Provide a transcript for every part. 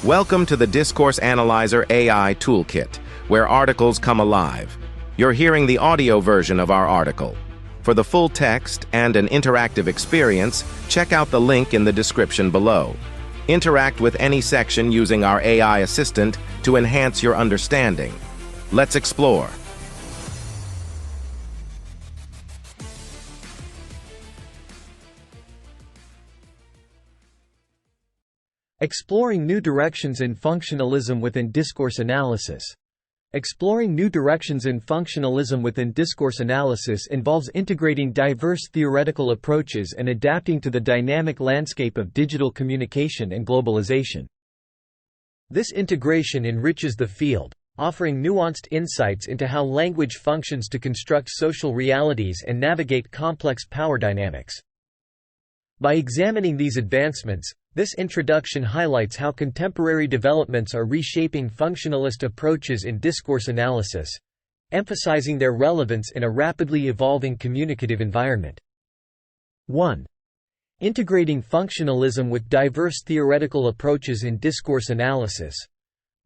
Welcome to the Discourse Analyzer AI Toolkit, where articles come alive. You're hearing the audio version of our article. For the full text and an interactive experience, check out the link in the description below. Interact with any section using our AI assistant to enhance your understanding. Let's explore. Exploring new directions in functionalism within discourse analysis. Exploring new directions in functionalism within discourse analysis involves integrating diverse theoretical approaches and adapting to the dynamic landscape of digital communication and globalization. This integration enriches the field, offering nuanced insights into how language functions to construct social realities and navigate complex power dynamics. By examining these advancements, this introduction highlights how contemporary developments are reshaping functionalist approaches in discourse analysis, emphasizing their relevance in a rapidly evolving communicative environment. 1. Integrating functionalism with diverse theoretical approaches in discourse analysis.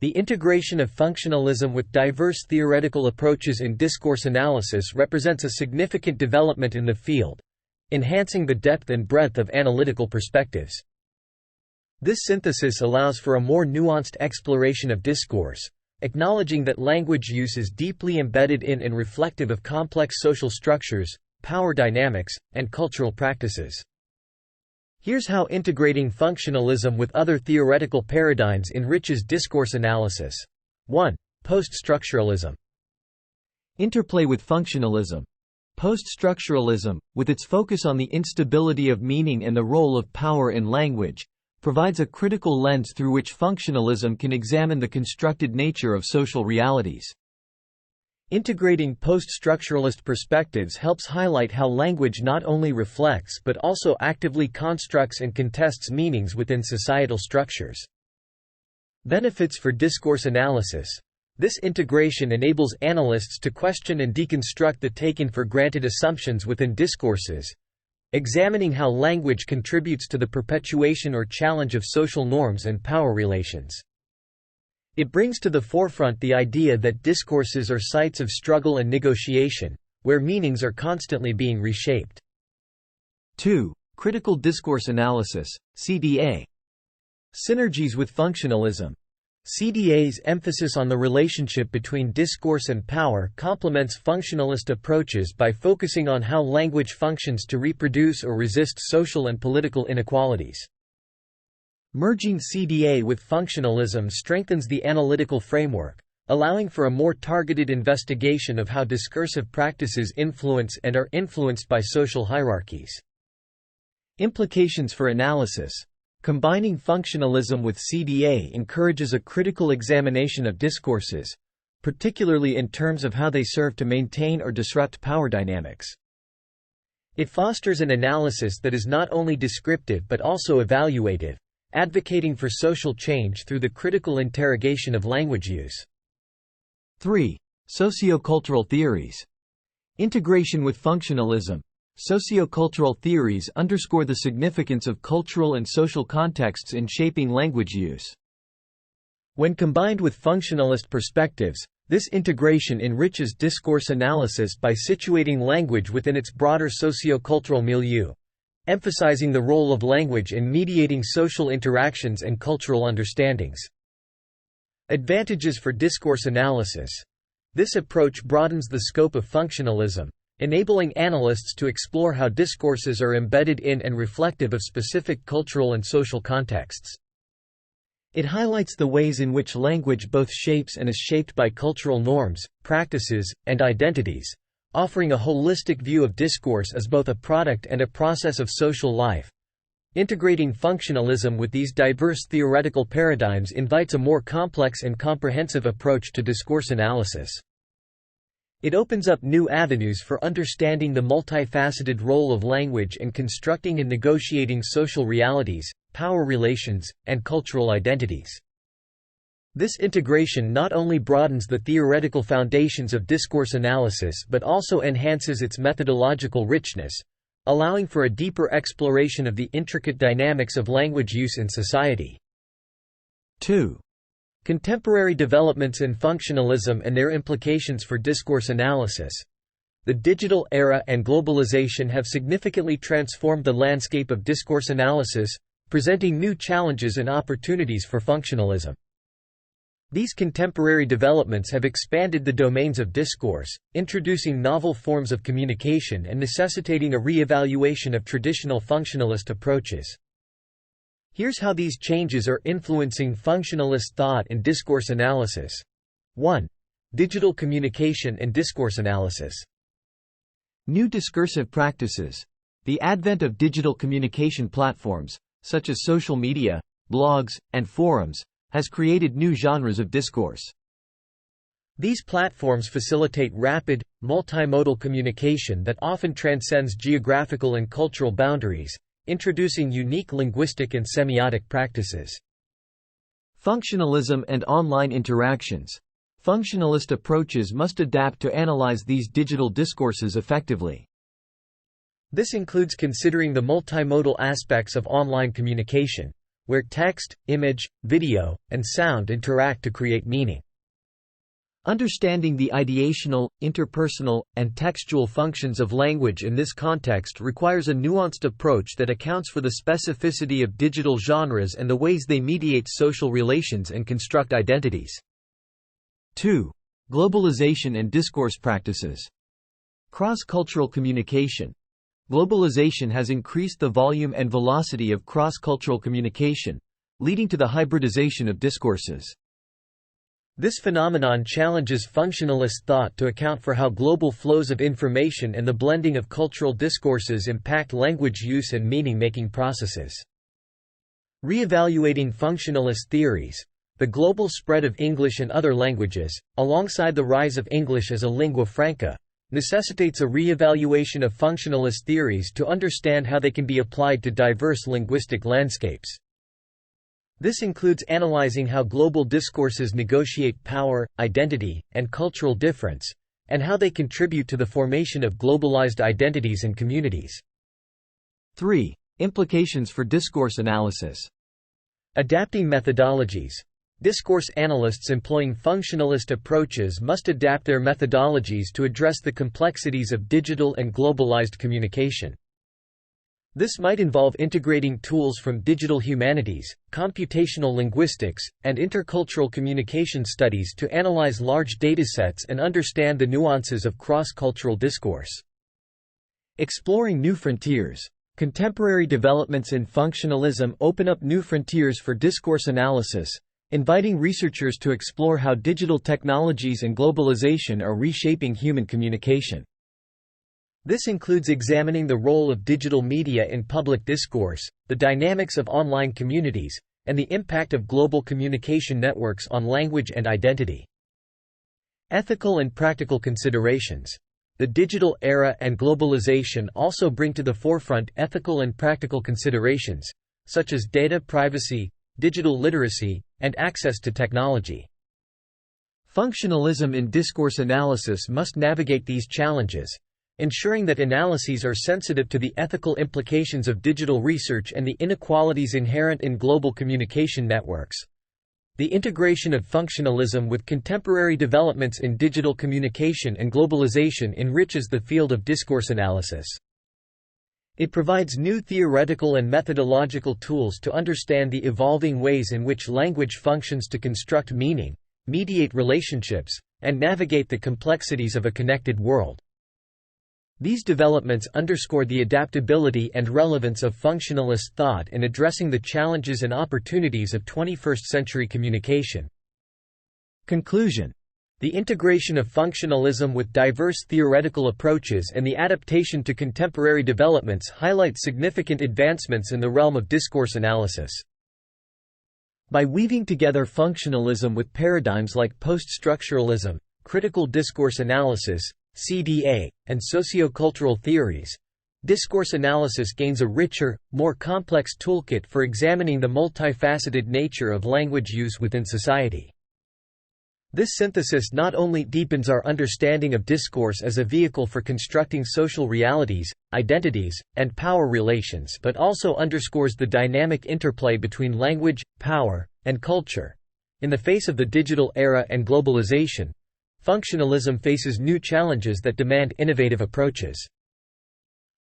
The integration of functionalism with diverse theoretical approaches in discourse analysis represents a significant development in the field, enhancing the depth and breadth of analytical perspectives. This synthesis allows for a more nuanced exploration of discourse, acknowledging that language use is deeply embedded in and reflective of complex social structures, power dynamics, and cultural practices. Here's how integrating functionalism with other theoretical paradigms enriches discourse analysis. 1. Post-structuralism. Interplay with functionalism. Post-structuralism, with its focus on the instability of meaning and the role of power in language, provides a critical lens through which functionalism can examine the constructed nature of social realities. Integrating post-structuralist perspectives helps highlight how language not only reflects but also actively constructs and contests meanings within societal structures. Benefits for discourse analysis. This integration enables analysts to question and deconstruct the taken-for-granted assumptions within discourses, examining how language contributes to the perpetuation or challenge of social norms and power relations. It brings to the forefront the idea that discourses are sites of struggle and negotiation, where meanings are constantly being reshaped. 2. Critical discourse analysis, CDA. Synergies with functionalism. CDA's emphasis on the relationship between discourse and power complements functionalist approaches by focusing on how language functions to reproduce or resist social and political inequalities. Merging CDA with functionalism strengthens the analytical framework, allowing for a more targeted investigation of how discursive practices influence and are influenced by social hierarchies. Implications for analysis. Combining functionalism with CDA encourages a critical examination of discourses, particularly in terms of how they serve to maintain or disrupt power dynamics. It fosters an analysis that is not only descriptive but also evaluative, advocating for social change through the critical interrogation of language use. 3. Sociocultural theories. Integration with functionalism. Sociocultural theories underscore the significance of cultural and social contexts in shaping language use. When combined with functionalist perspectives, this integration enriches discourse analysis by situating language within its broader sociocultural milieu, emphasizing the role of language in mediating social interactions and cultural understandings. Advantages for discourse analysis. This approach broadens the scope of functionalism, enabling analysts to explore how discourses are embedded in and reflective of specific cultural and social contexts. It highlights the ways in which language both shapes and is shaped by cultural norms, practices, and identities, offering a holistic view of discourse as both a product and a process of social life. Integrating functionalism with these diverse theoretical paradigms invites a more complex and comprehensive approach to discourse analysis. It opens up new avenues for understanding the multifaceted role of language in constructing and negotiating social realities, power relations, and cultural identities. This integration not only broadens the theoretical foundations of discourse analysis but also enhances its methodological richness, allowing for a deeper exploration of the intricate dynamics of language use in society. 2. Contemporary developments in functionalism and their implications for discourse analysis. The digital era and globalization have significantly transformed the landscape of discourse analysis, presenting new challenges and opportunities for functionalism. These contemporary developments have expanded the domains of discourse, introducing novel forms of communication and necessitating a re-evaluation of traditional functionalist approaches. Here's how these changes are influencing functionalist thought and discourse analysis. 1. Digital communication and discourse analysis. New discursive practices. The advent of digital communication platforms, such as social media, blogs, and forums, has created new genres of discourse. These platforms facilitate rapid, multimodal communication that often transcends geographical and cultural boundaries, introducing unique linguistic and semiotic practices. Functionalism and online interactions. Functionalist approaches must adapt to analyze these digital discourses effectively. This includes considering the multimodal aspects of online communication, where text, image, video, and sound interact to create meaning. Understanding the ideational, interpersonal, and textual functions of language in this context requires a nuanced approach that accounts for the specificity of digital genres and the ways they mediate social relations and construct identities. 2. Globalization and discourse practices. Cross-cultural communication. Globalization has increased the volume and velocity of cross-cultural communication, leading to the hybridization of discourses. This phenomenon challenges functionalist thought to account for how global flows of information and the blending of cultural discourses impact language use and meaning-making processes. Re-evaluating functionalist theories. The global spread of English and other languages, alongside the rise of English as a lingua franca, necessitates a re-evaluation of functionalist theories to understand how they can be applied to diverse linguistic landscapes. This includes analyzing how global discourses negotiate power, identity, and cultural difference, and how they contribute to the formation of globalized identities and communities. 3. Implications for discourse analysis. Adapting methodologies. Discourse analysts employing functionalist approaches must adapt their methodologies to address the complexities of digital and globalized communication. This might involve integrating tools from digital humanities, computational linguistics, and intercultural communication studies to analyze large datasets and understand the nuances of cross-cultural discourse. Exploring new frontiers. Contemporary developments in functionalism open up new frontiers for discourse analysis, inviting researchers to explore how digital technologies and globalization are reshaping human communication. This includes examining the role of digital media in public discourse, the dynamics of online communities, and the impact of global communication networks on language and identity. Ethical and practical considerations. The digital era and globalization also bring to the forefront ethical and practical considerations, such as data privacy, digital literacy, and access to technology. Functionalism in discourse analysis must navigate these challenges, ensuring that analyses are sensitive to the ethical implications of digital research and the inequalities inherent in global communication networks. The integration of functionalism with contemporary developments in digital communication and globalization enriches the field of discourse analysis. It provides new theoretical and methodological tools to understand the evolving ways in which language functions to construct meaning, mediate relationships, and navigate the complexities of a connected world. These developments underscore the adaptability and relevance of functionalist thought in addressing the challenges and opportunities of 21st-century communication. Conclusion. The integration of functionalism with diverse theoretical approaches and the adaptation to contemporary developments highlights significant advancements in the realm of discourse analysis. By weaving together functionalism with paradigms like post-structuralism, critical discourse analysis, CDA, and sociocultural theories, discourse analysis gains a richer, more complex toolkit for examining the multifaceted nature of language use within society. This synthesis not only deepens our understanding of discourse as a vehicle for constructing social realities, identities, and power relations but also underscores the dynamic interplay between language, power, and culture. In the face of the digital era and globalization, functionalism faces new challenges that demand innovative approaches.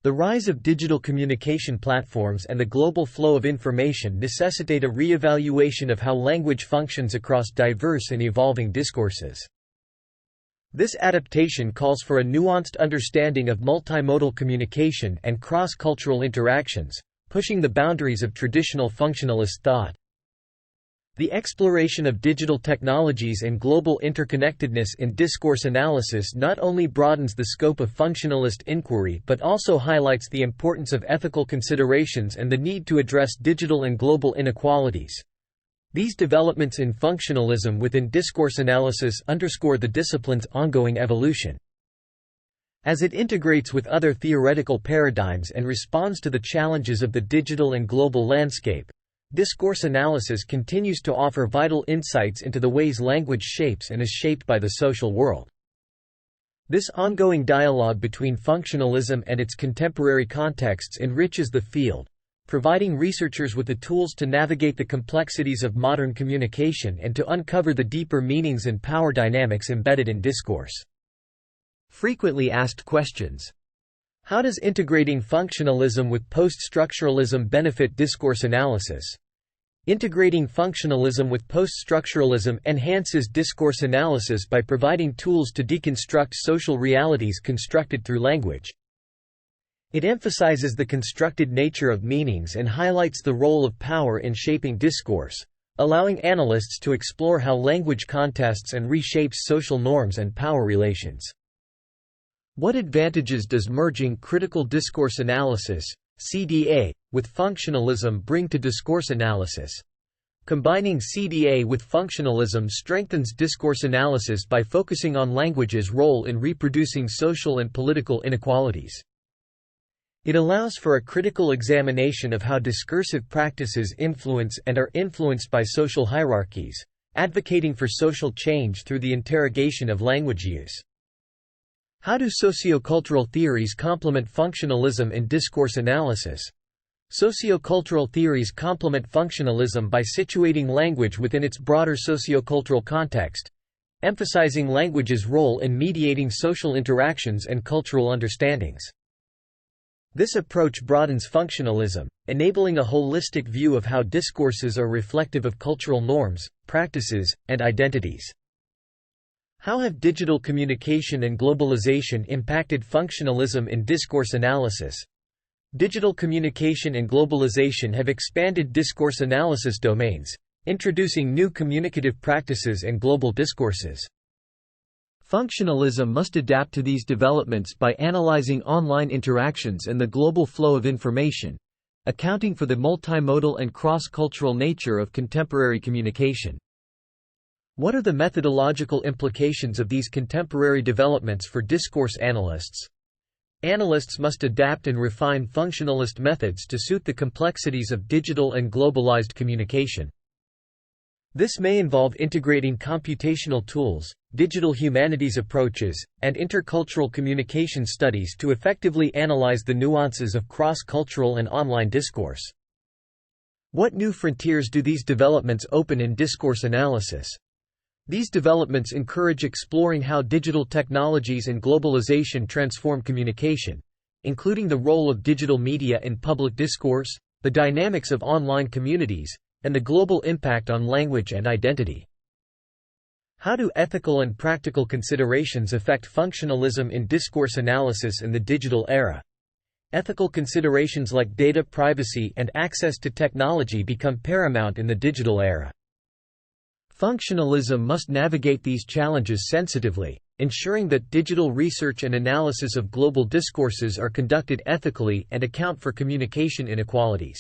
The rise of digital communication platforms and the global flow of information necessitate a re-evaluation of how language functions across diverse and evolving discourses. This adaptation calls for a nuanced understanding of multimodal communication and cross-cultural interactions, pushing the boundaries of traditional functionalist thought. The exploration of digital technologies and global interconnectedness in discourse analysis not only broadens the scope of functionalist inquiry but also highlights the importance of ethical considerations and the need to address digital and global inequalities. These developments in functionalism within discourse analysis underscore the discipline's ongoing evolution. As it integrates with other theoretical paradigms and responds to the challenges of the digital and global landscape, discourse analysis continues to offer vital insights into the ways language shapes and is shaped by the social world. This ongoing dialogue between functionalism and its contemporary contexts enriches the field, providing researchers with the tools to navigate the complexities of modern communication and to uncover the deeper meanings and power dynamics embedded in discourse. Frequently asked questions. How does integrating functionalism with post-structuralism benefit discourse analysis? Integrating functionalism with post-structuralism enhances discourse analysis by providing tools to deconstruct social realities constructed through language. It emphasizes the constructed nature of meanings and highlights the role of power in shaping discourse, allowing analysts to explore how language contests and reshapes social norms and power relations. What advantages does merging critical discourse analysis (CDA) with functionalism bring to discourse analysis? Combining CDA with functionalism strengthens discourse analysis by focusing on language's role in reproducing social and political inequalities. It allows for a critical examination of how discursive practices influence and are influenced by social hierarchies, advocating for social change through the interrogation of language use. How do sociocultural theories complement functionalism in discourse analysis? Sociocultural theories complement functionalism by situating language within its broader sociocultural context, emphasizing language's role in mediating social interactions and cultural understandings. This approach broadens functionalism, enabling a holistic view of how discourses are reflective of cultural norms, practices, and identities. How have digital communication and globalization impacted functionalism in discourse analysis? Digital communication and globalization have expanded discourse analysis domains, introducing new communicative practices and global discourses. Functionalism must adapt to these developments by analyzing online interactions and the global flow of information, accounting for the multimodal and cross-cultural nature of contemporary communication. What are the methodological implications of these contemporary developments for discourse analysts? Analysts must adapt and refine functionalist methods to suit the complexities of digital and globalized communication. This may involve integrating computational tools, digital humanities approaches, and intercultural communication studies to effectively analyze the nuances of cross-cultural and online discourse. What new frontiers do these developments open in discourse analysis? These developments encourage exploring how digital technologies and globalization transform communication, including the role of digital media in public discourse, the dynamics of online communities, and the global impact on language and identity. How do ethical and practical considerations affect functionalism in discourse analysis in the digital era? Ethical considerations like data privacy and access to technology become paramount in the digital era. Functionalism must navigate these challenges sensitively, ensuring that digital research and analysis of global discourses are conducted ethically and account for communication inequalities.